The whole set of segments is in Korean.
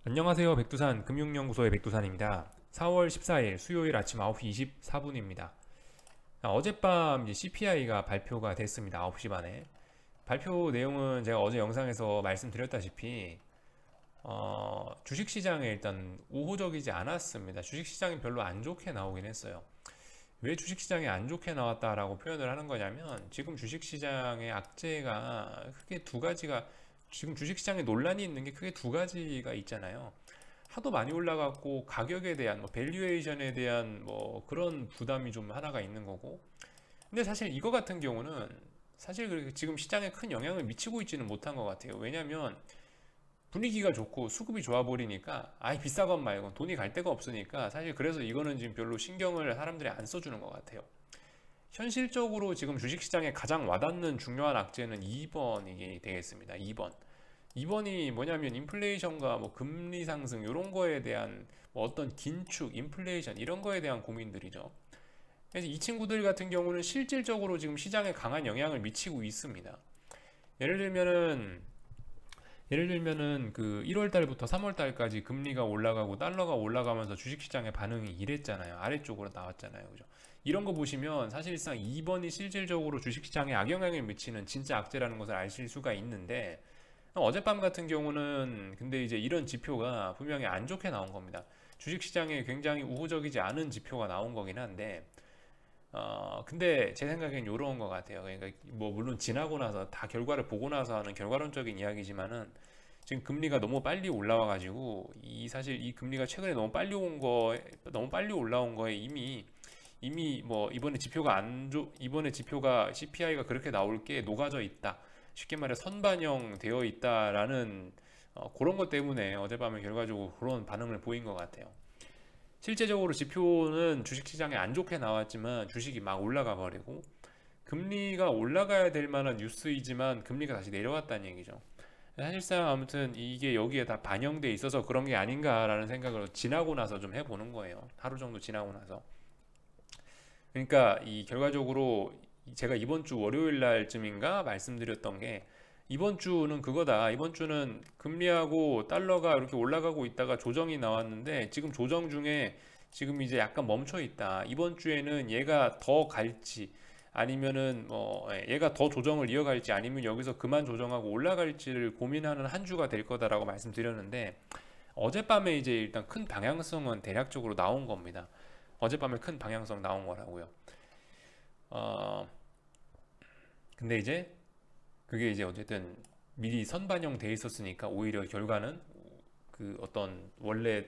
안녕하세요. 백두산 금융연구소의 백두산입니다. 4월 14일 수요일 아침 9시 24분입니다. 어젯밤 CPI가 발표가 됐습니다. 9시 반에. 발표 내용은 제가 어제 영상에서 말씀드렸다시피 주식시장에 일단 우호적이지 않았습니다. 주식시장이 별로 안 좋게 나오긴 했어요. 왜 주식시장이 안 좋게 나왔다라고 표현을 하는 거냐면, 지금 주식시장의 악재가 크게 두 가지가, 지금 주식시장에 논란이 있는 게 크게 두 가지가 있잖아요. 하도 많이 올라갔고 가격에 대한 밸류에이션에 대한 그런 부담이 좀 하나가 있는 거고, 근데 사실 이거 같은 경우는 사실 지금 시장에 큰 영향을 미치고 있지는 못한 것 같아요. 왜냐면 분위기가 좋고 수급이 좋아 버리니까 아예 비싸건 말건 돈이 갈 데가 없으니까, 사실 그래서 이거는 지금 별로 신경을 사람들이 안 써주는 것 같아요. 현실적으로 지금 주식시장에 가장 와닿는 중요한 악재는 2번이 되겠습니다. 2번이 뭐냐면 인플레이션과 금리 상승 이런 거에 대한 어떤 긴축, 인플레이션 이런 거에 대한 고민들이죠. 그래서 이 친구들 같은 경우는 실질적으로 지금 시장에 강한 영향을 미치고 있습니다. 예를 들면은 그 1월 달부터 3월 달까지 금리가 올라가고 달러가 올라가면서 주식시장의 반응이 이랬잖아요. 아래쪽으로 나왔잖아요. 그죠? 이런 거 보시면 사실상 2번이 실질적으로 주식시장에 악영향을 미치는 진짜 악재라는 것을 아실 수가 있는데, 어젯밤 같은 경우는 근데 이제 이런 지표가 분명히 안 좋게 나온 겁니다. 주식시장에 굉장히 우호적이지 않은 지표가 나온 거긴 한데, 근데 제 생각엔 요런 것 같아요. 그러니까 물론 지나고 나서 다 결과를 보고 나서 하는 결과론적인 이야기지만은, 지금 금리가 너무 빨리 올라와 가지고 사실 이 금리가 최근에 너무 빨리 올라온 거에 이미 이번에 지표가 CPI가 그렇게 나올 게 녹아져 있다. 쉽게 말해 선반영 되어 있다라는 그런 것 때문에 어젯밤에 결과적으로 그런 반응을 보인 것 같아요. 실제적으로 지표는 주식시장에 안 좋게 나왔지만 주식이 막 올라가 버리고, 금리가 올라가야 될 만한 뉴스이지만 금리가 다시 내려왔다는 얘기죠. 사실상 아무튼 이게 여기에 다 반영돼 있어서 그런 게 아닌가라는 생각을 지나고 나서 좀 해보는 거예요. 하루 정도 지나고 나서. 그러니까 이 결과적으로 제가 이번 주 월요일 날쯤인가 말씀드렸던 게, 이번 주는 그거다. 이번 주는 금리하고 달러가 이렇게 올라가고 있다가 조정이 나왔는데, 지금 조정 중에 지금 이제 약간 멈춰 있다. 이번 주에는 얘가 더 갈지 아니면은 얘가 더 조정을 이어갈지 아니면 여기서 그만 조정하고 올라갈지를 고민하는 한 주가 될 거다라고 말씀드렸는데, 어젯밤에 이제 일단 큰 방향성은 대략적으로 나온 겁니다. 어젯밤에 큰 방향성 나온 거라고요. 어, 근데 이제 그게 이제 어쨌든 미리 선반영 돼 있었으니까 오히려 결과는 그 어떤 원래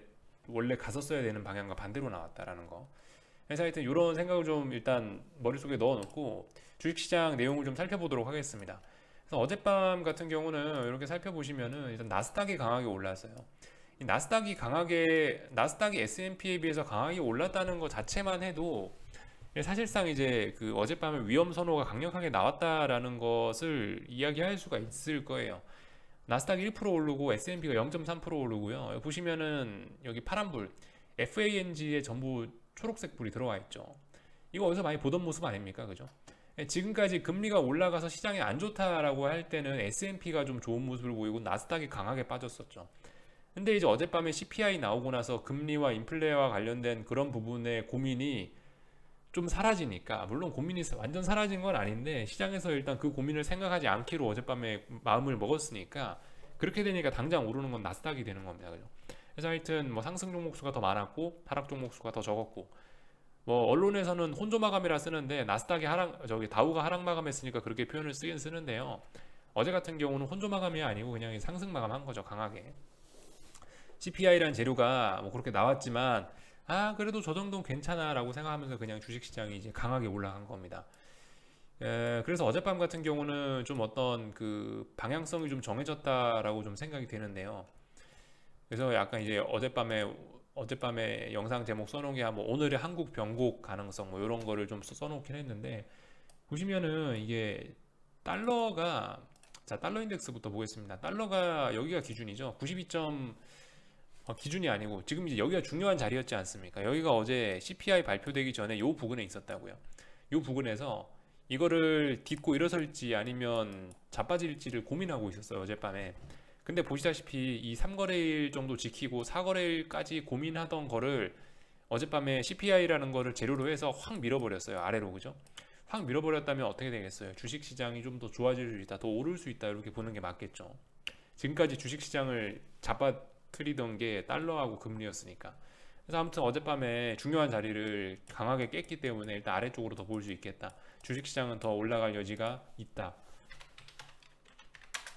갔었어야 되는 방향과 반대로 나왔다라는 거. 그래서 하여튼 이런 생각을 좀 일단 머릿속에 넣어놓고 주식시장 내용을 좀 살펴보도록 하겠습니다. 그래서 어젯밤 같은 경우는 이렇게 살펴보시면은 일단 나스닥이 강하게 올랐어요. 이 나스닥이 S&P에 비해서 강하게 올랐다는 것 자체만 해도 사실상 이제 그 어젯밤에 위험 선호가 강력하게 나왔다라는 것을 이야기할 수가 있을 거예요. 나스닥이 1% 오르고 S&P가 0.3% 오르고요. 보시면은 여기 파란불 FANG에 전부 초록색 불이 들어와 있죠. 이거 어디서 많이 보던 모습 아닙니까? 그죠? 지금까지 금리가 올라가서 시장이 안 좋다라고 할 때는 S&P가 좀 좋은 모습을 보이고 나스닥이 강하게 빠졌었죠. 근데 이제 어젯밤에 CPI 나오고 나서 금리와 인플레와 관련된 그런 부분의 고민이 좀 사라지니까, 물론 고민이 완전 사라진 건 아닌데 시장에서 일단 그 고민을 생각하지 않기로 어젯밤에 마음을 먹었으니까, 그렇게 되니까 당장 오르는 건 나스닥이 되는 겁니다. 그죠? 그래서 하여튼 상승 종목 수가 더 많았고 하락 종목 수가 더 적었고, 언론에서는 혼조 마감이라 쓰는데 나스닥이 다우가 하락 마감했으니까 그렇게 표현을 쓰긴 쓰는데요. 어제 같은 경우는 혼조 마감이 아니고 그냥 상승 마감한 거죠. 강하게. CPI라는 재료가 그렇게 나왔지만, 그래도 저 정도는 괜찮아 라고 생각하면서 그냥 주식시장이 이제 강하게 올라간 겁니다. 그래서 어젯밤 같은 경우는 좀 어떤 그 방향성이 좀 정해졌다라고 좀 생각이 되는데요. 그래서 약간 이제 어젯밤에 영상 제목 써놓은 게 오늘의 한국 변곡 가능성 이런 거를 좀 써놓긴 했는데, 보시면은 이게 달러가, 자, 달러 인덱스부터 보겠습니다. 달러가 여기가 기준이죠. 92점, 기준이 아니고 지금 이제 여기가 중요한 자리였지 않습니까? 여기가 어제 CPI 발표되기 전에 요 부근에 있었다고요. 요 부근에서 이거를 딛고 일어설지 아니면 자빠질지를 고민하고 있었어요, 어젯밤에. 근데 보시다시피 이 3거래일 정도 지키고 4거래일까지 고민하던 거를 어젯밤에 CPI라는 거를 재료로 해서 확 밀어버렸어요. 아래로. 그죠? 확 밀어버렸다면 어떻게 되겠어요? 주식시장이 좀 더 좋아질 수 있다, 더 오를 수 있다, 이렇게 보는 게 맞겠죠. 지금까지 주식시장을 잡아뜨리던 게 달러하고 금리였으니까. 그래서 아무튼 어젯밤에 중요한 자리를 강하게 깼기 때문에 일단 아래쪽으로 더 볼 수 있겠다. 주식시장은 더 올라갈 여지가 있다.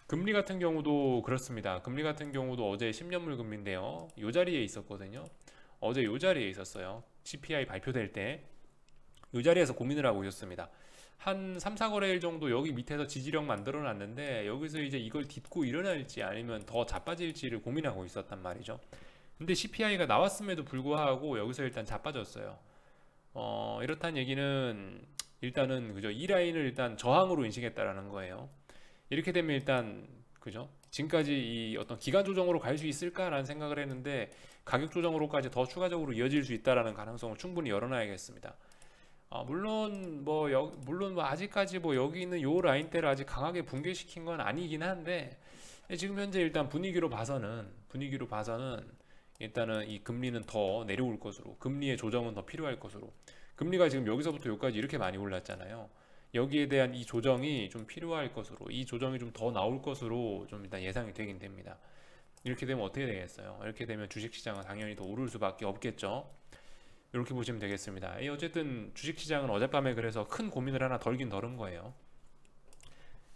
금리 같은 경우도 그렇습니다. 금리 같은 경우도 어제 10년물 금리인데요. 이 자리에 있었거든요. 어제 이 자리에 있었어요. CPI 발표될 때 이 자리에서 고민을 하고 있었습니다. 한 3, 4거래일 정도 여기 밑에서 지지력 만들어 놨는데 여기서 이제 이걸 딛고 일어날지 아니면 더 자빠질지를 고민하고 있었단 말이죠. 근데 CPI가 나왔음에도 불구하고 여기서 일단 자빠졌어요. 이렇다는 얘기는 일단은 그죠, 이 라인을 일단 저항으로 인식했다라는 거예요. 이렇게 되면 일단 그죠, 지금까지 이 어떤 기간 조정으로 갈 수 있을까라는 생각을 했는데 가격 조정으로까지 더 추가적으로 이어질 수 있다라는 가능성을 충분히 열어놔야겠습니다. 물론 뭐 아직까지 뭐 여기 있는 요 라인대를 아직 강하게 붕괴시킨 건 아니긴 한데 지금 현재 일단 분위기로 봐서는 일단은 이 금리는 더 내려올 것으로, 금리의 조정은 더 필요할 것으로, 금리가 지금 여기서부터 여기까지 이렇게 많이 올랐잖아요. 여기에 대한 이 조정이 좀 필요할 것으로, 이 조정이 좀 더 나올 것으로 좀 일단 예상이 되긴 됩니다. 이렇게 되면 어떻게 되겠어요? 이렇게 되면 주식시장은 당연히 더 오를 수밖에 없겠죠. 이렇게 보시면 되겠습니다. 어쨌든 주식시장은 어젯밤에 그래서 큰 고민을 하나 덜긴 덜은 거예요.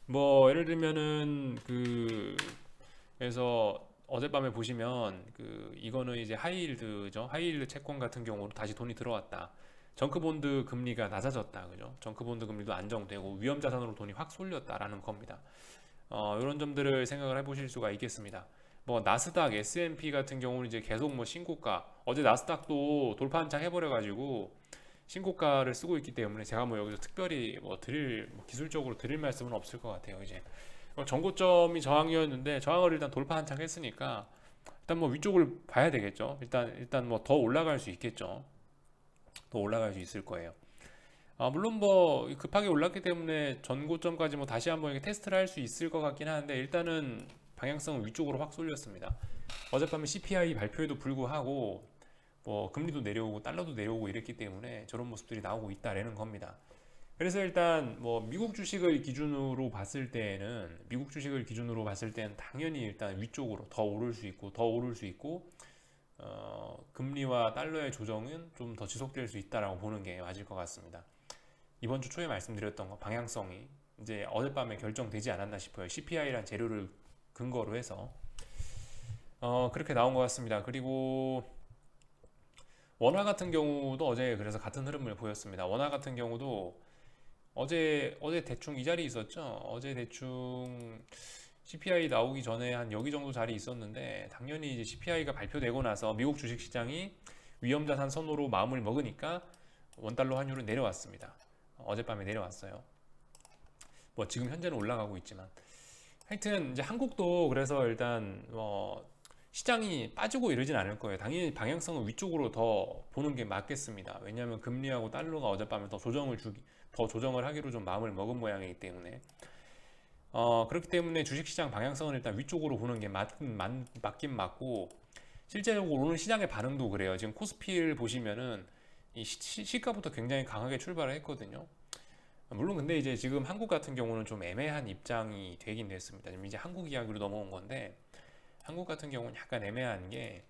뭐 예를 들면은 그래서 어젯밤에 보시면 이거는 이제 하이힐드죠. 하이힐드 채권 같은 경우로 다시 돈이 들어왔다. 정크본드 금리가 낮아졌다. 그죠? 정크본드 금리도 안정되고 위험자산으로 돈이 확 쏠렸다라는 겁니다. 이런 점들을 생각을 해보실 수가 있겠습니다. 뭐 나스닥, S&P 같은 경우는 이제 계속 뭐 신고가, 어제 나스닥도 돌파 한창 해버려가지고 신고가를 쓰고 있기 때문에 제가 뭐 여기서 특별히 뭐 기술적으로 드릴 말씀은 없을 것 같아요. 이제 전고점이 저항이었는데 저항을 일단 돌파 한창 했으니까 일단 뭐 위쪽을 봐야 되겠죠. 일단 뭐 더 올라갈 수 있겠죠. 더 올라갈 수 있을 거예요. 물론 뭐 급하게 올랐기 때문에 전고점까지 뭐 다시 한번 이렇게 테스트를 할 수 있을 것 같긴 한데 일단은 방향성은 위쪽으로 확 쏠렸습니다. 어젯밤에 CPI 발표에도 불구하고 뭐 금리도 내려오고 달러도 내려오고 이랬기 때문에 저런 모습들이 나오고 있다라는 겁니다. 그래서 일단 뭐 미국 주식을 기준으로 봤을 때는 당연히 일단 위쪽으로 더 오를 수 있고 금리와 달러의 조정은 좀 더 지속될 수 있다라고 보는 게 맞을 것 같습니다. 이번 주 초에 말씀드렸던 거 방향성이 이제 어젯밤에 결정되지 않았나 싶어요. CPI란 재료를 근거로 해서 그렇게 나온 것 같습니다. 그리고 원화 같은 경우도 어제 그래서 같은 흐름을 보였습니다. 원화 같은 경우도 어제 대충 이 자리 있었죠. 어제 대충 CPI 나오기 전에 한 여기 정도 자리 있었는데 당연히 이제 CPI가 발표되고 나서 미국 주식시장이 위험자산 선호로 마음을 먹으니까 원달러 환율은 내려왔습니다. 어젯밤에 내려왔어요. 뭐 지금 현재는 올라가고 있지만 하여튼 이제 한국도 그래서 일단 시장이 빠지고 이러진 않을 거예요. 당연히 방향성은 위쪽으로 더 보는 게 맞겠습니다. 왜냐하면 금리하고 달러가 어젯밤에 더 조정을 하기로 좀 마음을 먹은 모양이기 때문에 그렇기 때문에 주식시장 방향성은 일단 위쪽으로 보는 게 맞긴 맞고 실제적으로 오늘 시장의 반응도 그래요. 지금 코스피를 보시면은 이 시가부터 굉장히 강하게 출발을 했거든요. 물론 근데 이제 지금 한국 같은 경우는 좀 애매한 입장이 되긴 됐습니다. 지금 이제 한국 이야기로 넘어온 건데 한국 같은 경우는 약간 애매한 게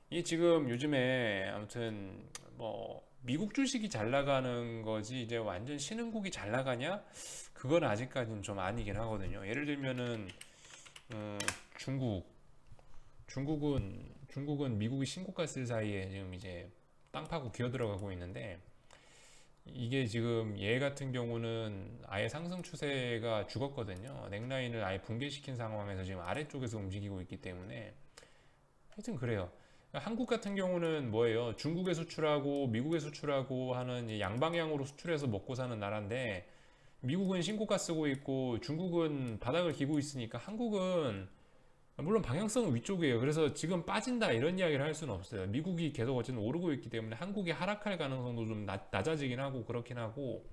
이게 지금 요즘에 아무튼 뭐 미국 주식이 잘 나가는 거지 이제 완전 신흥국이 잘 나가냐? 그건 아직까지는 좀 아니긴 하거든요. 예를 들면은 중국은 미국이 신고가 쓸 사이에 지금 이제 땅 파고 기어 들어가고 있는데 이게 지금 얘 같은 경우는 아예 상승 추세가 죽었거든요. 넥라인을 아예 붕괴시킨 상황에서 지금 아래쪽에서 움직이고 있기 때문에 하여튼 그래요. 한국 같은 경우는 뭐예요? 중국에 수출하고 미국에 수출하고 하는 양방향으로 수출해서 먹고 사는 나라인데 미국은 신고가 쓰고 있고 중국은 바닥을 기고 있으니까 한국은 물론 방향성은 위쪽이에요. 그래서 지금 빠진다 이런 이야기를 할 수는 없어요. 미국이 계속 어쨌든 오르고 있기 때문에 한국이 하락할 가능성도 좀 낮아지긴 하고 그렇긴 하고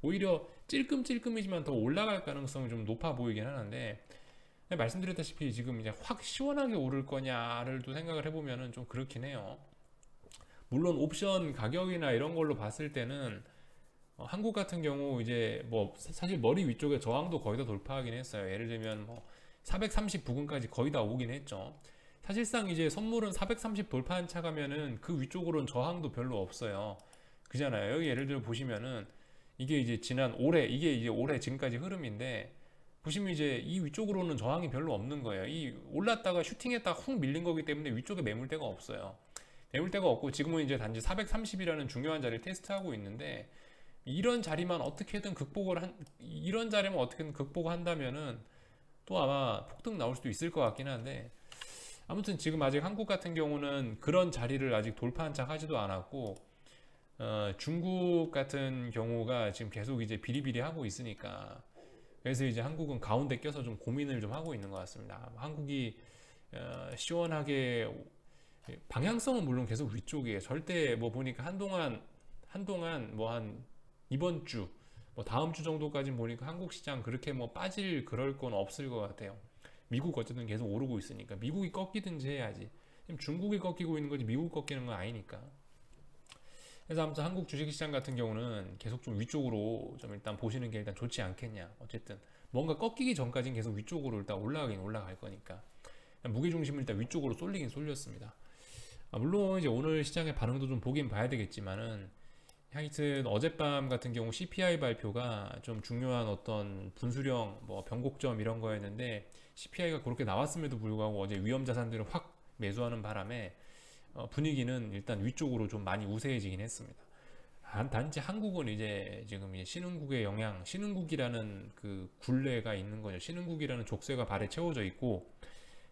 오히려 찔끔찔끔이지만 더 올라갈 가능성이 좀 높아 보이긴 하는데 말씀드렸다시피 지금 이제 확 시원하게 오를 거냐를 또 생각을 해보면은 좀 그렇긴 해요. 물론 옵션 가격이나 이런 걸로 봤을 때는 한국 같은 경우 이제 뭐 사실 머리 위쪽에 저항도 거의 다 돌파하긴 했어요. 예를 들면 뭐 430 부근까지 거의 다 오긴 했죠. 사실상 이제 선물은 430 돌파한 차가면은 그 위쪽으로는 저항도 별로 없어요. 그잖아요. 여기 예를 들어 보시면은 이게 이제 지난 올해, 이게 이제 올해 지금까지 흐름인데, 보시면 이제 이 위쪽으로는 저항이 별로 없는 거예요. 이 올랐다가 슈팅했다가 훅 밀린 거기 때문에 위쪽에 매물대가 없어요. 매물대가 없고 지금은 이제 단지 430이라는 중요한 자리를 테스트하고 있는데, 이런 자리만 어떻게든 이런 자리만 어떻게든 극복한다면은 또 아마 폭등 나올 수도 있을 것 같긴 한데, 아무튼 지금 아직 한국 같은 경우는 그런 자리를 아직 돌파한 척 하지도 않았고, 중국 같은 경우가 지금 계속 이제 비리비리 하고 있으니까, 그래서 이제 한국은 가운데 껴서 좀 고민을 좀 하고 있는 것 같습니다. 한국이 시원하게, 방향성은 물론 계속 위쪽이에요. 절대 뭐 보니까 한동안 뭐 한 이번 주, 뭐 다음 주 정도까지 보니까 한국 시장 그렇게 뭐 빠질 그럴 건 없을 것 같아요. 미국 어쨌든 계속 오르고 있으니까 미국이 꺾이든지 해야지. 지금 중국이 꺾이고 있는 거지 미국이 꺾이는 건 아니니까. 그래서 아무튼 한국 주식시장 같은 경우는 계속 좀 위쪽으로 좀 일단 보시는 게 일단 좋지 않겠냐. 어쨌든 뭔가 꺾이기 전까지는 계속 위쪽으로 일단 올라가긴 올라갈 거니까 무게중심을 일단 위쪽으로 쏠리긴 쏠렸습니다. 물론 이제 오늘 시장의 반응도 좀 보긴 봐야 되겠지만은, 하여튼 어젯밤 같은 경우 CPI 발표가 좀 중요한 어떤 분수령 뭐 변곡점 이런 거였는데, CPI가 그렇게 나왔음에도 불구하고 어제 위험 자산들을 확 매수하는 바람에 분위기는 일단 위쪽으로 좀 많이 우세해지긴 했습니다. 단지 한국은 이제 지금 이제 신흥국이라는 그 굴레가 있는 거죠. 신흥국이라는 족쇄가 발에 채워져 있고,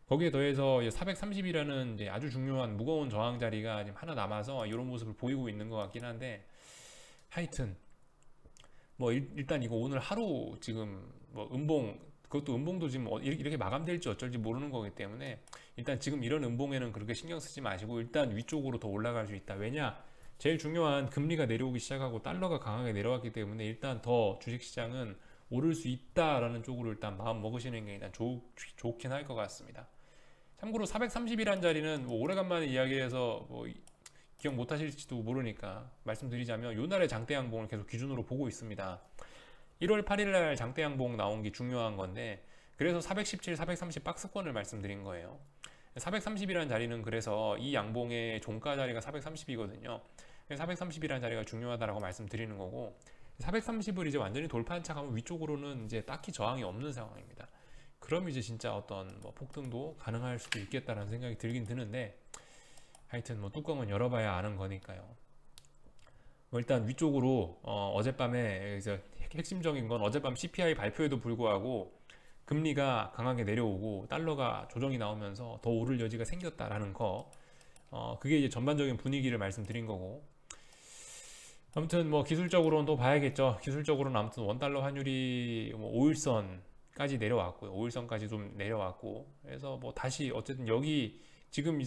거기에 더해서 430이라는 이제 아주 중요한 무거운 저항 자리가 지금 하나 남아서 이런 모습을 보이고 있는 것 같긴 한데, 하여튼 뭐 일단 이거 오늘 하루 지금 뭐 그것도 음봉도 지금 이렇게 마감될지 어쩔지 모르는 거기 때문에, 일단 지금 이런 음봉에는 그렇게 신경 쓰지 마시고 일단 위쪽으로 더 올라갈 수 있다. 왜냐? 제일 중요한 금리가 내려오기 시작하고 달러가 강하게 내려왔기 때문에 일단 더 주식시장은 오를 수 있다라는 쪽으로 일단 마음 먹으시는 게 일단 좋긴 할 것 같습니다. 참고로 430이란 자리는 뭐 오래간만에 이야기해서 뭐 기억 못 하실지도 모르니까 말씀드리자면, 요날의 장대 양봉을 계속 기준으로 보고 있습니다. 1월 8일날 장대 양봉 나온 게 중요한 건데, 그래서 417, 430 박스권을 말씀드린 거예요. 430이라는 자리는 그래서 이 양봉의 종가 자리가 430이거든요. 430이라는 자리가 중요하다라고 말씀드리는 거고, 430을 이제 완전히 돌파한 척하면 위쪽으로는 이제 딱히 저항이 없는 상황입니다. 그럼 이제 진짜 어떤 뭐 폭등도 가능할 수도 있겠다라는 생각이 들긴 드는데, 하여튼 뭐 뚜껑은 열어봐야 아는 거니까요. 뭐 일단 위쪽으로 어젯밤에 핵심적인 건, 어젯밤 CPI 발표에도 불구하고 금리가 강하게 내려오고 달러가 조정이 나오면서 더 오를 여지가 생겼다라는 거, 그게 이제 전반적인 분위기를 말씀드린 거고, 아무튼 뭐 기술적으로는 또 봐야겠죠. 기술적으로는 아무튼 원달러 환율이 뭐 5일선까지 내려왔고요. 5일선까지 좀 내려왔고, 그래서 뭐 다시 어쨌든 여기 지금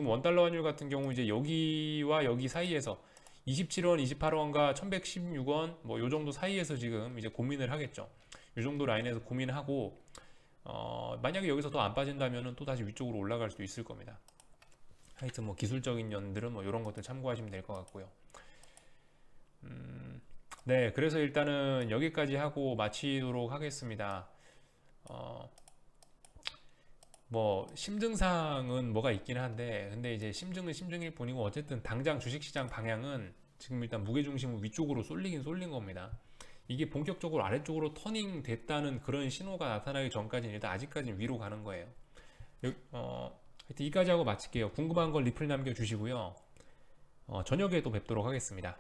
원달러 환율 같은 경우 이제 여기와 여기 사이에서 27원, 28원과 1116원 뭐 요 정도 사이에서 지금 이제 고민을 하겠죠. 요 정도 라인에서 고민하고, 만약에 여기서 더 안 빠진다면은 또 다시 위쪽으로 올라갈 수도 있을 겁니다. 하여튼 뭐 기술적인 연들은 뭐 이런 것들 참고하시면 될 것 같고요. 네, 그래서 일단은 여기까지 하고 마치도록 하겠습니다. 뭐 심증상은 뭐가 있긴 한데, 근데 이제 심증은 심증일 뿐이고, 어쨌든 당장 주식시장 방향은 지금 일단 무게중심을 위쪽으로 쏠린 겁니다. 이게 본격적으로 아래쪽으로 터닝 됐다는 그런 신호가 나타나기 전까지는 일단 아직까지는 위로 가는 거예요. 하여튼 이까지 하고 마칠게요. 궁금한 걸 리플 남겨주시고요. 저녁에 또 뵙도록 하겠습니다.